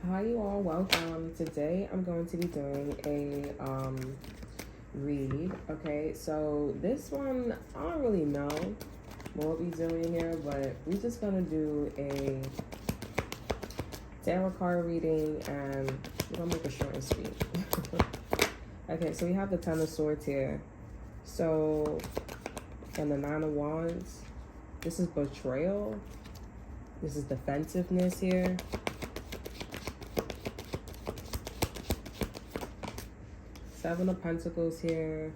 Hi you all, welcome. Today I'm going to be doing a read. Okay, so this one I don't really know what we're doing here, but we're just gonna do a tarot card reading and we're gonna make it short and sweet. Okay, so we have the Ten of Swords here. So, and the Nine of Wands. This is betrayal. This is defensiveness here. Seven of Pentacles here.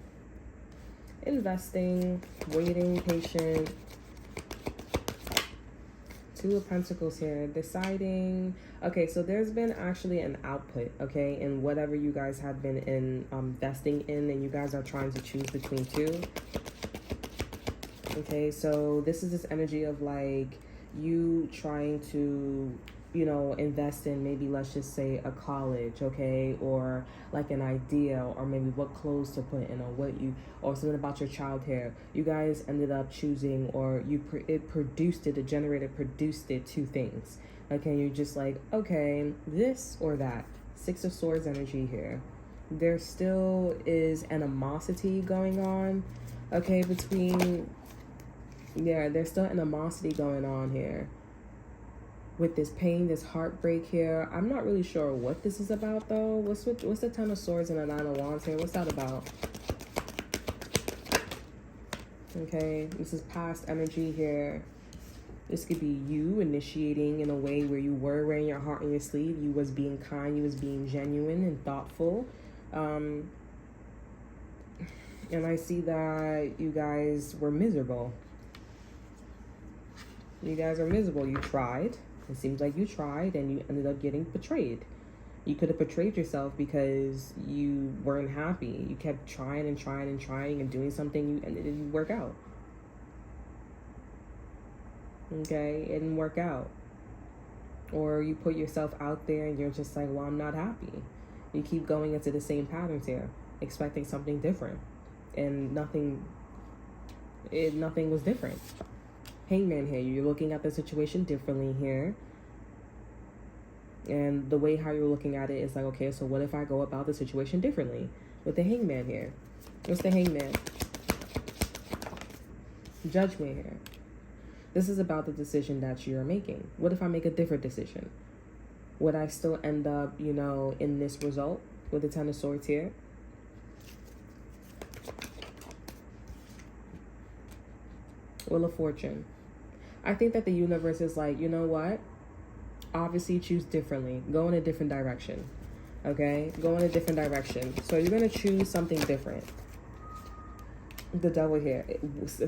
Investing, waiting, patient. Two of Pentacles here. Deciding. Okay, so there's been actually an output, okay, in whatever you guys have been investing in, and you guys are trying to choose between two. Okay, so this is this energy of like you trying to, you know, invest in maybe, let's just say, a college, okay, or like an idea, or maybe what clothes to put in, or what you, or something about your child hair. You guys ended up choosing, or it generated produced it two things. Okay, you're just like, okay, this or that. Six of Swords energy here. There still is animosity going on, okay, between, yeah, there's still animosity going on here with this pain, this heartbreak here. I'm not really sure what this is about though. What's the Ten of Swords and the Nine of Wands here? What's that about? Okay, this is past energy here. This could be you initiating in a way where you were wearing your heart on your sleeve. You was being kind. You was being genuine and thoughtful. And I see that you guys were miserable. You guys are miserable. You tried. It seems like you tried and you ended up getting betrayed. You could have betrayed yourself because you weren't happy. You kept trying and trying and trying and doing something and it didn't work out. Okay, it didn't work out. Or you put yourself out there and you're just like, well, I'm not happy. You keep going into the same patterns here, expecting something different. And nothing was different. Hangman here, you're looking at the situation differently here. And the way how you're looking at it is like, okay, so what if I go about the situation differently? With the Hangman here. What's the Hangman? Judgment here. This is about the decision that you're making. What if I make a different decision? Would I still end up, you know, in this result with the Ten of Swords here? Wheel of Fortune. I think that the universe is like, you know what? Obviously choose differently. Go in a different direction. Okay? Go in a different direction. So you're going to choose something different. The Devil here.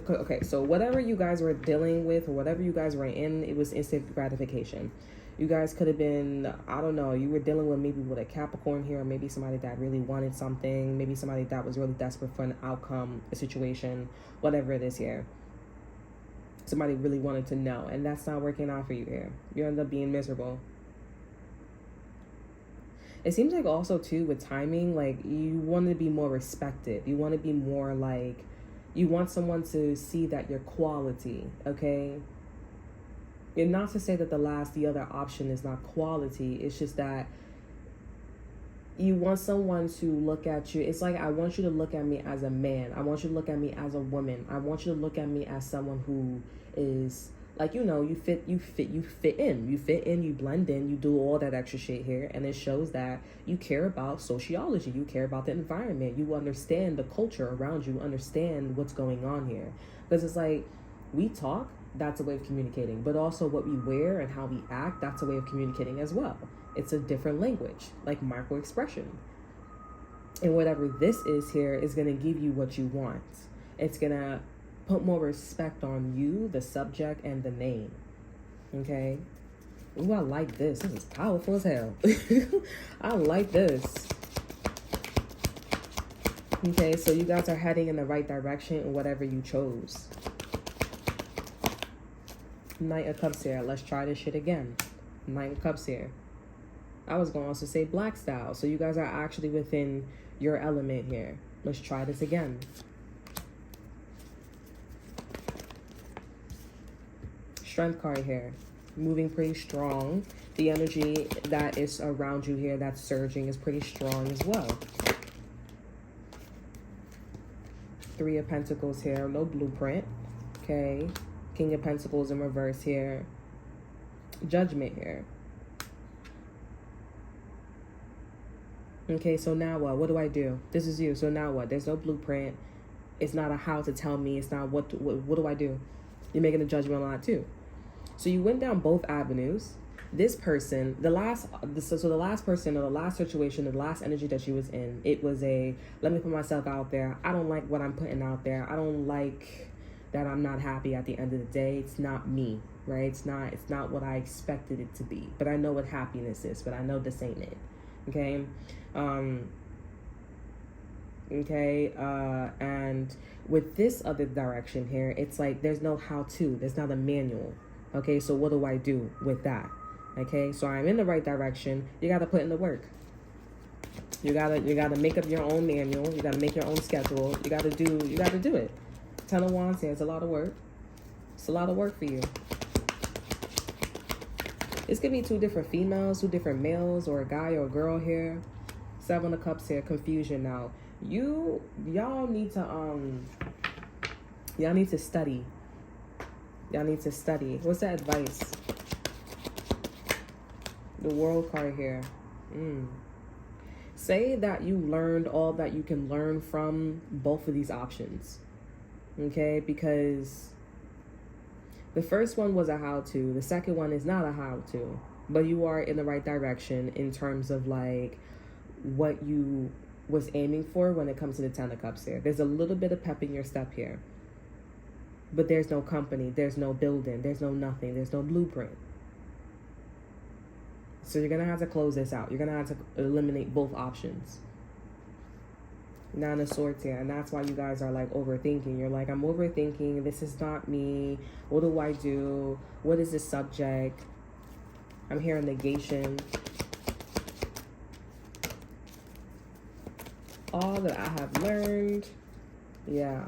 Okay, so whatever you guys were dealing with, or whatever you guys were in, it was instant gratification. You guys could have been, I don't know, you were dealing with maybe with a Capricorn here, or maybe somebody that really wanted something, maybe somebody that was really desperate for an outcome, a situation, whatever it is here. Somebody really wanted to know, and that's not working out for you here. You end up being miserable. It seems like also too with timing, like you want to be more respected. You want to be more like, you want someone to see that you're quality, okay? And not to say that the other option is not quality. It's just that you want someone to look at you. It's like, I want you to look at me as a man. I want you to look at me as a woman. I want you to look at me as someone who is like, you know, you fit in, you blend in, you do all that extra shit here. And it shows that you care about sociology. You care about the environment. You understand the culture around you, understand what's going on here. Because it's like, we talk, that's a way of communicating, but also what we wear and how we act, that's a way of communicating as well. It's a different language, like micro expression. And whatever this is here is going to give you what you want. It's going to put more respect on you, the subject, and the name. Okay? Ooh, I like this. This is powerful as hell. I like this. Okay, so you guys are heading in the right direction in whatever you chose. Knight of Cups here. Let's try this shit again. Knight of Cups here. I was going to also say black style. So you guys are actually within your element here. Let's try this again. Strength card here. moving pretty strong. The energy that is around you here that's surging is pretty strong as well. Three of Pentacles here, no blueprint. Okay, King of Pentacles in reverse here. Judgment here. Okay, so now what? What do I do? This is you. So now what? There's no blueprint. It's not a how to tell me. It's not what do I do? You're making a judgment on that too. So you went down both avenues. This person, the last person or the last situation, the last energy that she was in, it was a, let me put myself out there. I don't like what I'm putting out there. I don't like that I'm not happy at the end of the day. It's not me, right? It's not what I expected it to be. But I know what happiness is, but I know this ain't it. Okay? And with this other direction here, it's like there's no how-to. There's not a manual. Okay, so what do I do with that? Okay, so I'm in the right direction. You got to put in the work. You gotta make up your own manual. You gotta make your own schedule. You gotta do it. 10 of Wands here. It's a lot of work. It's a lot of work for you. It's gonna be two different females, two different males, or a guy or a girl here. 7 of Cups here. Confusion now. Y'all need to study. Y'all need to study. What's the advice? The World card here. Say that you learned all that you can learn from both of these options. Okay? Because the first one was a how-to. The second one is not a how-to. But you are in the right direction in terms of like what you was aiming for when it comes to the 10 of Cups here. There's a little bit of pep in your step here. But there's no company. There's no building. There's no nothing. There's no blueprint. So you're going to have to close this out. You're going to have to eliminate both options. 9 of Swords here. And that's why you guys are like overthinking. You're like, I'm overthinking. This is not me. What do I do? What is the subject? I'm hearing negation. All that I have learned. Yeah.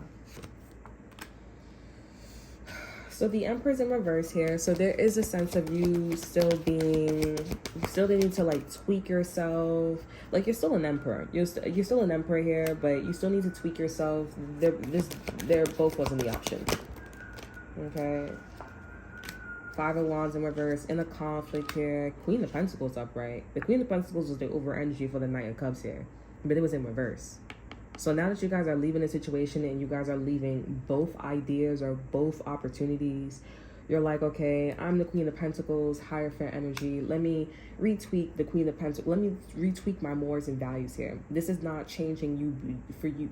So the Emperor's in reverse here. So there is a sense of you still need to like tweak yourself. Like you're still an emperor. You're still an emperor here, but you still need to tweak yourself. There both wasn't the option. Okay. 5 of Wands in reverse, in a conflict here. Queen of Pentacles upright. The Queen of Pentacles was the over energy for the Knight of Cups here, but it was in reverse. So now that you guys are leaving the situation and you guys are leaving both ideas or both opportunities, you're like, okay, I'm the Queen of Pentacles, higher fair energy. Let me retweak the Queen of Pentacles. Let me retweak my mores and values here. This is not changing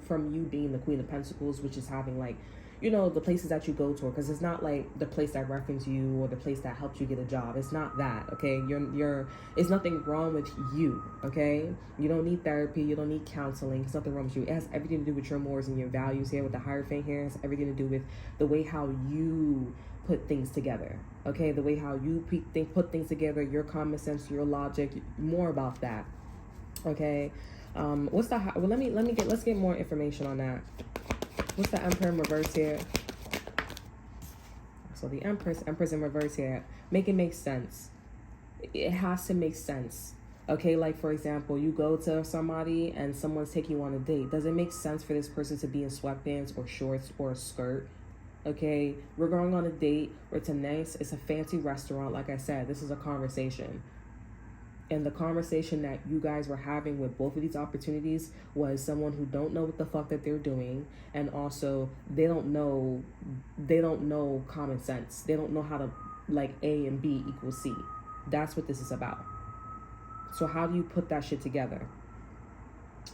from you being the Queen of Pentacles, which is having like, you know, the places that you go to, because it's not like the place that referenced you or the place that helped you get a job. It's not that, okay? It's nothing wrong with you, okay? You don't need therapy. You don't need counseling. It's nothing wrong with you. It has everything to do with your mores and your values here with the Hierophant here. It's everything to do with the way how you put things together, okay? The way how you put things together, your common sense, your logic, more about that, okay? Let's get more information on that. What's the Emperor in reverse here? So the Empress in reverse here. Make it make sense. It has to make sense. Okay, like for example, you go to somebody and someone's taking you on a date. Does it make sense for this person to be in sweatpants or shorts or a skirt? Okay, we're going on a date. It's a fancy restaurant. Like I said, this is a conversation. And the conversation that you guys were having with both of these opportunities was someone who don't know what the fuck that they're doing, and also they don't know common sense. They don't know how to like A and B equals C. That's what this is about. So how do you put that shit together?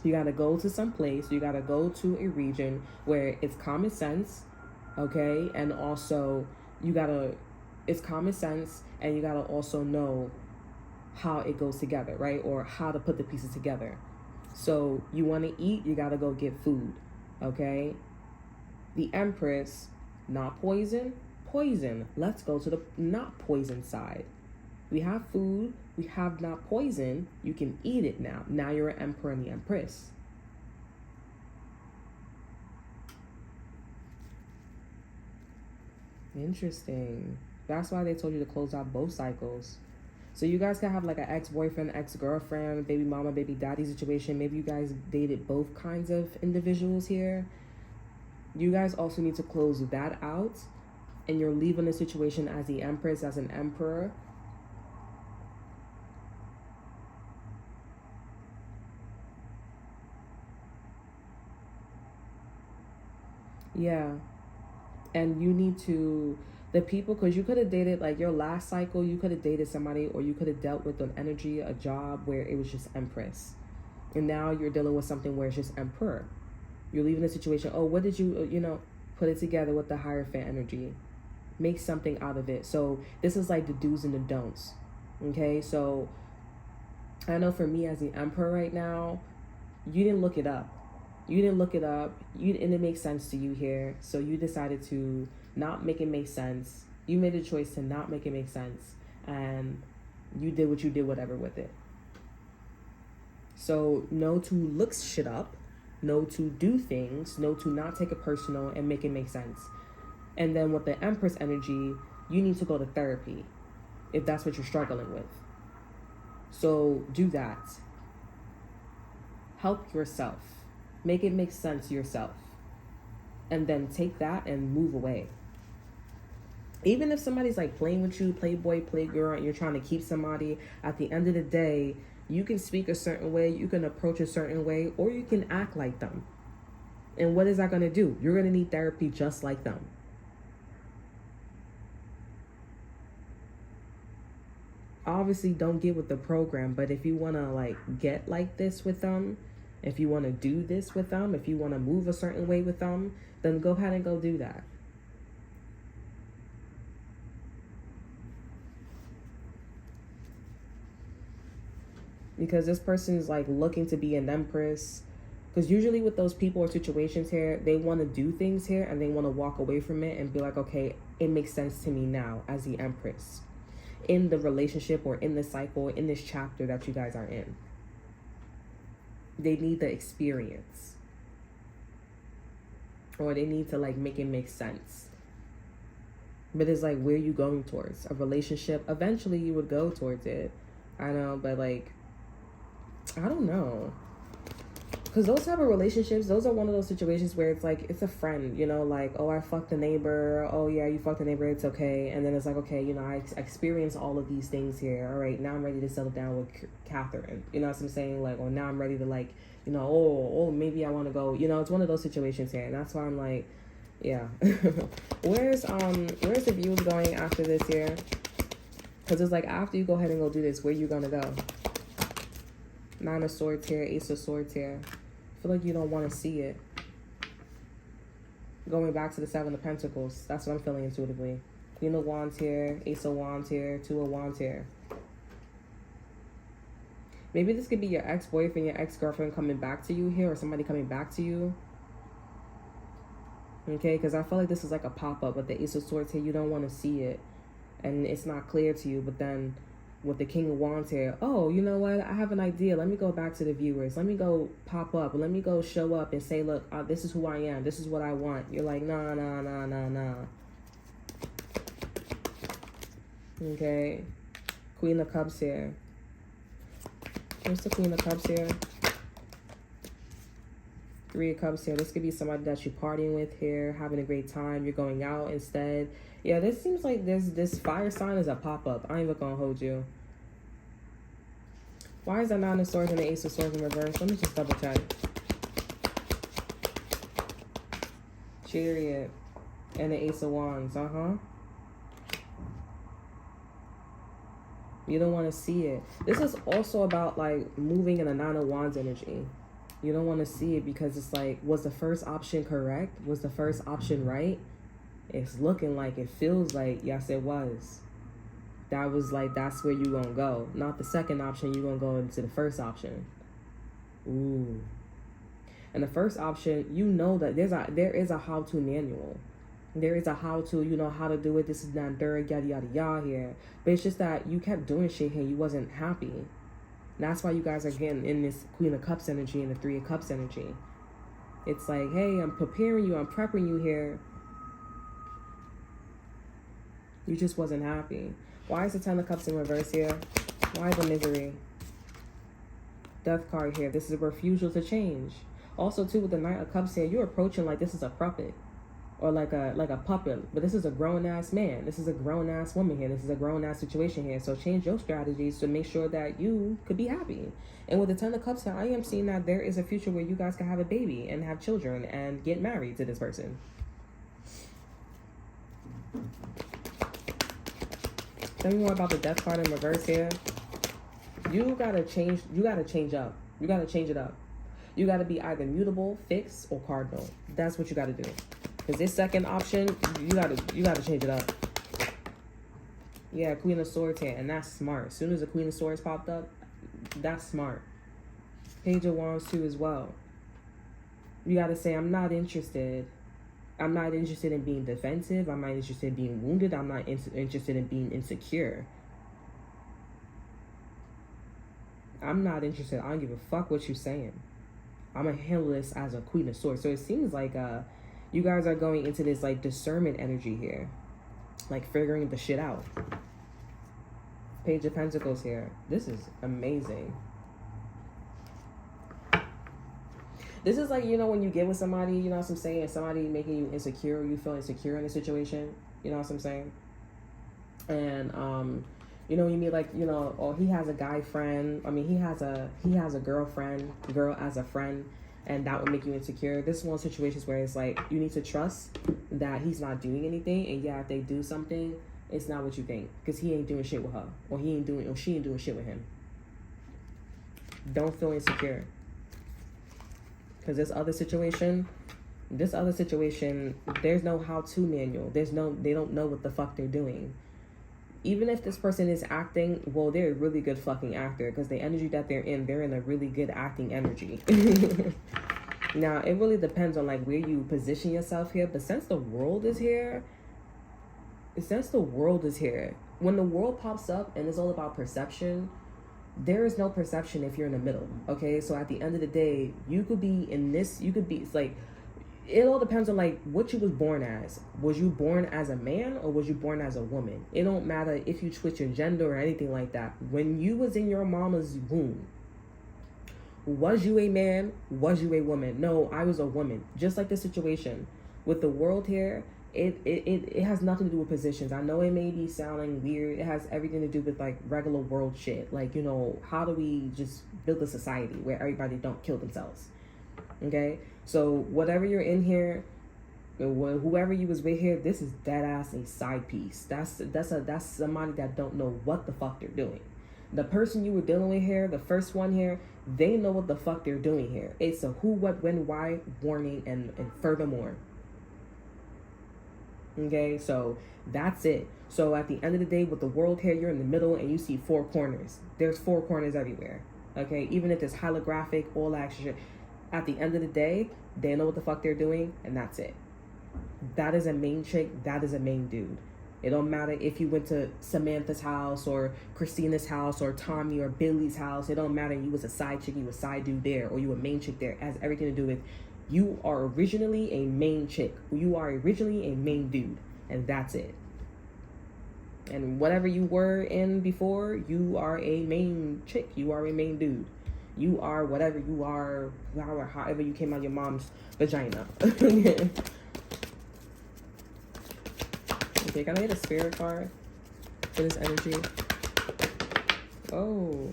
You gotta go to some place. You gotta go to a region where it's common sense, okay, and also it's common sense, and you gotta also know how it goes together, right? Or how to put the pieces together. So you want to eat, you got to go get food, okay? The Empress, not poison. Let's go to the not poison side. We have food, we have not poison. You can eat it now. Now you're an Emperor and the Empress. Interesting. That's why they told you to close out both cycles. So you guys can have like an ex-boyfriend, ex-girlfriend, baby mama, baby daddy situation. Maybe you guys dated both kinds of individuals here. You guys also need to close that out. And you're leaving the situation as the Empress, as an Emperor. Yeah. And you need to, the people, because you could have dated, like your last cycle, you could have dated somebody, or you could have dealt with an energy, a job where it was just Empress. And now you're dealing with something where it's just Emperor. You're leaving the situation, oh, what did you, put it together with the Hierophant energy. Make something out of it. So this is like the do's and the don'ts. Okay, so I know for me as the Emperor right now, you didn't look it up. And it makes sense to you here. So you decided to not make it make sense. You made a choice to not make it make sense. And you did what you did, whatever with it. So know to look shit up. Know to do things. Know to not take it personal and make it make sense. And then with the Empress energy, you need to go to therapy if that's what you're struggling with. So do that. Help yourself. Make it make sense yourself. And then take that and move away. Even if somebody's like playing with you, playboy, playgirl, and you're trying to keep somebody, at the end of the day, you can speak a certain way, you can approach a certain way, or you can act like them. And what is that going to do? You're going to need therapy just like them. Obviously, don't get with the program, but if you want to like get like this with them, if you want to do this with them, if you want to move a certain way with them, then go ahead and go do that. Because this person is like looking to be an Empress. Because usually with those people or situations here, they want to do things here and they want to walk away from it and be like, okay, it makes sense to me now as the Empress. In the relationship or in the cycle, in this chapter that you guys are in. They need the experience. Or they need to like make it make sense. But it's like, where are you going towards? A relationship, eventually you would go towards it. I know, but like, I don't know. Because those type of relationships, those are one of those situations where it's like, it's a friend, like, oh, I fucked the neighbor. Oh, yeah, you fucked the neighbor. It's okay. And then it's like, okay, I experienced all of these things here. All right, now I'm ready to settle down with Catherine. You know what I'm saying? Like, or now I'm ready to like, maybe I want to go. It's one of those situations here. And that's why I'm like, yeah. Where's the views going after this here? Because it's like, after you go ahead and go do this, where you going to go? Nine of Swords here, Ace of Swords here. I feel like you don't want to see it. Going back to the Seven of Pentacles. That's what I'm feeling intuitively. Queen of Wands here, Ace of Wands here, Two of Wands here. Maybe this could be your ex-boyfriend, your ex-girlfriend coming back to you here, or somebody coming back to you. Okay, because I feel like this is like a pop-up, but the Ace of Swords here, you don't want to see it. And it's not clear to you, but then with the King of Wands here, oh, you know what? I have an idea. Let me go back to the viewers. Let me go pop up. Let me go show up and say, look, this is who I am. This is what I want. You're like, nah. Okay. Queen of Cups here. Where's the Queen of Cups here? Three of Cups here. This could be somebody that you're partying with here, having a great time. You're going out instead. Yeah, this seems like this fire sign is a pop-up. I ain't even gonna hold you. Why is that Nine of Swords and the Ace of Swords in reverse? Let me just double check. Chariot and the Ace of Wands. You don't want to see it. This is also about like moving in a Nine of Wands energy. You don't want to see it because it's like, was the first option correct? Was the first option right? It's looking like, it feels like, yes, it was. That was like, that's where you gonna go. Not the second option, you're gonna go into the first option. Ooh. And the first option, that there is a how-to manual. There is a how-to, how to do it. This is not dirt, yada, yada, yada here. But it's just that you kept doing shit here. You wasn't happy. And that's why you guys are getting in this Queen of Cups energy and the Three of Cups energy. It's like, hey, I'm preparing you. I'm prepping you here. You just wasn't happy. Why is the Ten of Cups in reverse here? Why the misery? Death card here. This is a refusal to change. Also, too, with the Knight of Cups here, you're approaching like this is a puppet. Or like a puppet. But this is a grown-ass man. This is a grown-ass woman here. This is a grown-ass situation here. So change your strategies to make sure that you could be happy. And with the Ten of Cups here, I am seeing that there is a future where you guys can have a baby and have children and get married to this person. Tell me more about the Death card in reverse here. You gotta change. You gotta change up. You gotta change it up. You gotta be either mutable, fixed, or cardinal. That's what you gotta do. Because this second option, you gotta change it up. Yeah, Queen of Swords here, and that's smart. As soon as the Queen of Swords popped up, that's smart. Page of Wands too as well. You gotta say, I'm not interested. I'm not interested in being defensive. I'm not interested in being wounded. I'm not interested in being insecure. I'm not interested. I don't give a fuck what you're saying. I'm gonna handle this as a Queen of Swords. So it seems like you guys are going into this like discernment energy here, like figuring the shit out. Page of Pentacles here. This is amazing. This is like, you know, when you get with somebody, you know what I'm saying, somebody making you insecure, or you feel insecure in a situation, you know what I'm saying? And you know, you mean like, you know, or he has a guy friend. I mean, he has a girlfriend, girl as a friend, and that would make you insecure. This is one of those situations where it's like you need to trust that he's not doing anything, and yeah, if they do something, it's not what you think, because he ain't doing shit with her, or she ain't doing shit with him. Don't feel insecure. Because this other situation, there's no how-to manual. They don't know what the fuck they're doing. Even if this person is acting, well, they're a really good fucking actor, because the energy that they're in a really good acting energy. Now, it really depends on like where you position yourself here, but since the world is here, when the world pops up and it's all about perception, there is no perception if you're in the middle. Okay, so at the end of the day, you could be in this, it's like, it all depends on like what you was born as. Was you born as a man or was you born as a woman? It don't matter if you switch your gender or anything like that. When you was in your mama's womb, was you a man? Was you a woman? No, I was a woman. Just like the situation with the world here, it has nothing to do with positions. I know it may be sounding weird. It has everything to do with like regular world shit. Like, you know, how do we just build a society where everybody don't kill themselves? Okay, so whatever you're in here, whoever you was with here, this is dead ass a side piece. That's somebody that don't know what the fuck they're doing. The person you were dealing with here, the first one here, they know what the fuck they're doing here. It's a who, what, when, why warning, and furthermore. Okay, so that's it. So at the end of the day, with the world here, you're in the middle and you see four corners. There's four corners everywhere. Okay, even if it's holographic, all that shit. At the end of the day, they know what the fuck they're doing, and that's it. That is a main chick. That is a main dude. It don't matter if you went to Samantha's house or Christina's house or Tommy or Billy's house. It don't matter. You was a side chick, you was a side dude there, or you a main chick there. It has everything to do with you are originally a main chick. You are originally a main dude, and that's it. And whatever you were in before, you are a main chick. You are a main dude. You are whatever you are, however you came out of your mom's vagina. Okay, can I get a spirit card for this energy? Oh,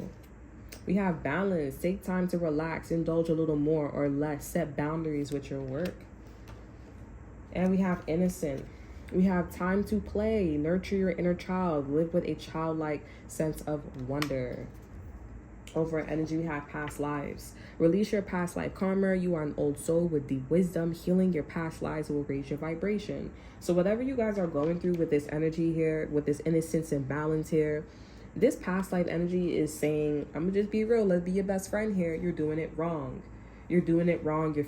we have balance. Take time to relax, indulge a little more or less, set boundaries with your work. And we have innocent. We have time to play, nurture your inner child, live with a childlike sense of wonder. Over energy, we have past lives. Release your past life karma. You are an old soul with deep wisdom. Healing your past lives will raise your vibration. So whatever you guys are going through with this energy here, with this innocence and balance here, this past life energy is saying, I'm gonna just be real, let's be your best friend here. You're doing it wrong. You're doing it wrong. You're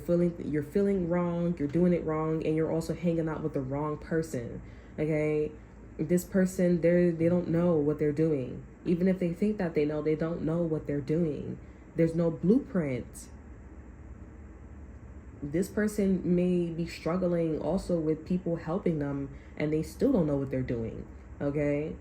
feeling wrong. You're doing it wrong, and you're also hanging out with the wrong person. Okay, this person, they don't know what they're doing. Even if they think that they know, they don't know what they're doing. There's no blueprint. This person may be struggling also with people helping them, and they still don't know what they're doing. okay?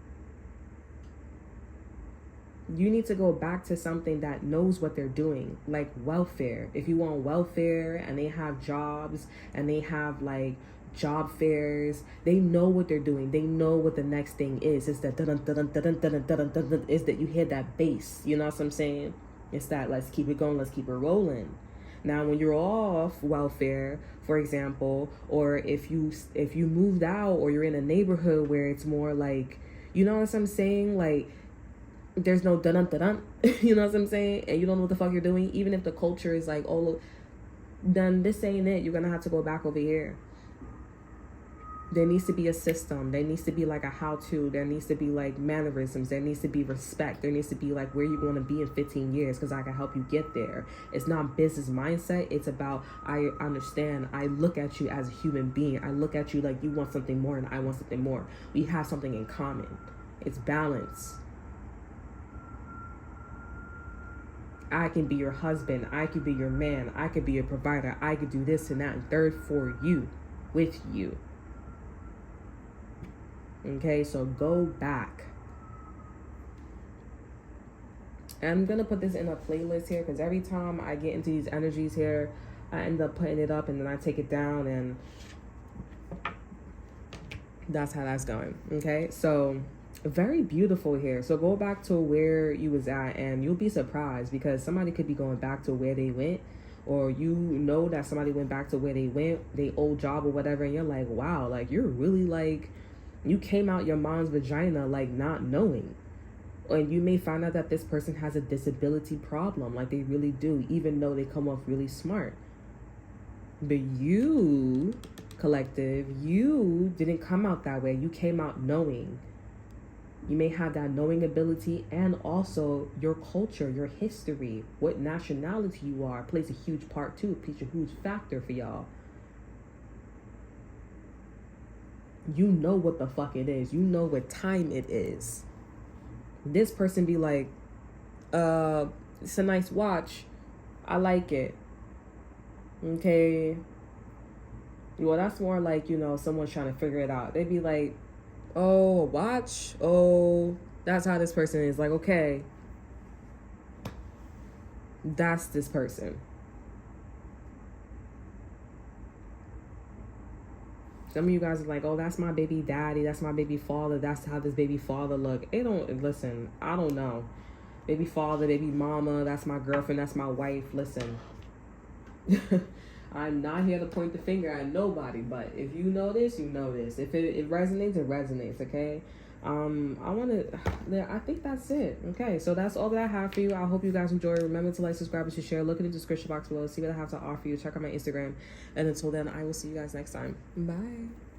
You need to go back to something that knows what they're doing, like welfare. If you want welfare and they have jobs and they have like job fairs, they know what they're doing. They know what the next thing is. It's that is that you hear that bass. You know what I'm saying? It's that let's keep it going, let's keep it rolling. Now, when you're off welfare, for example, or if you moved out or you're in a neighborhood where it's more like, you know what I'm saying, like there's no dun dun dun, you know what I'm saying, and you don't know what the fuck you're doing, even if the culture is like, oh, then this ain't it. You're gonna have to go back over here. There needs to be a system. There needs to be like a how-to. There needs to be like mannerisms. There needs to be respect. There needs to be like where you want to be in 15 years because I can help you get there. It's not business mindset. It's about, I understand. I look at you as a human being. I look at you like you want something more and I want something more. We have something in common. It's balance. I can be your husband. I could be your man. I could be your provider. I could do this and that and third for you, with you. Okay, so go back. I'm gonna put this in a playlist here because every time I get into these energies here, I end up putting it up and then I take it down, and that's how that's going. Okay, so very beautiful here. So go back to where you was at and you'll be surprised because somebody could be going back to where they went, or you know that somebody went back to where they went, their old job or whatever, and you're like, wow, like you're really like, you came out your mom's vagina like not knowing. And you may find out that this person has a disability problem, like they really do, even though they come off really smart. But you, collective, you didn't come out that way. You came out knowing. You may have that knowing ability, and also your culture, your history, what nationality you are plays a huge part too, plays a huge factor for y'all. You know what the fuck it is. You know what time it is. This person be like, it's a nice watch. I like it. Okay. Well, that's more like, you know, someone's trying to figure it out. They'd be like, oh, a watch? Oh, that's how this person is. Like, okay. That's this person. Some of you guys are like, oh, that's my baby daddy. That's my baby father. That's how this baby father look. It don't, listen, I don't know. Baby father, baby mama, that's my girlfriend, that's my wife. Listen, I'm not here to point the finger at nobody, but if you know this, you know this. If it resonates, it resonates, okay? I think that's it. Okay, so that's all that I have for you. I hope you guys enjoy. Remember to like, subscribe, and to share. Look in the description box below. See what I have to offer you. Check out my Instagram. And until then, I will see you guys next time. Bye.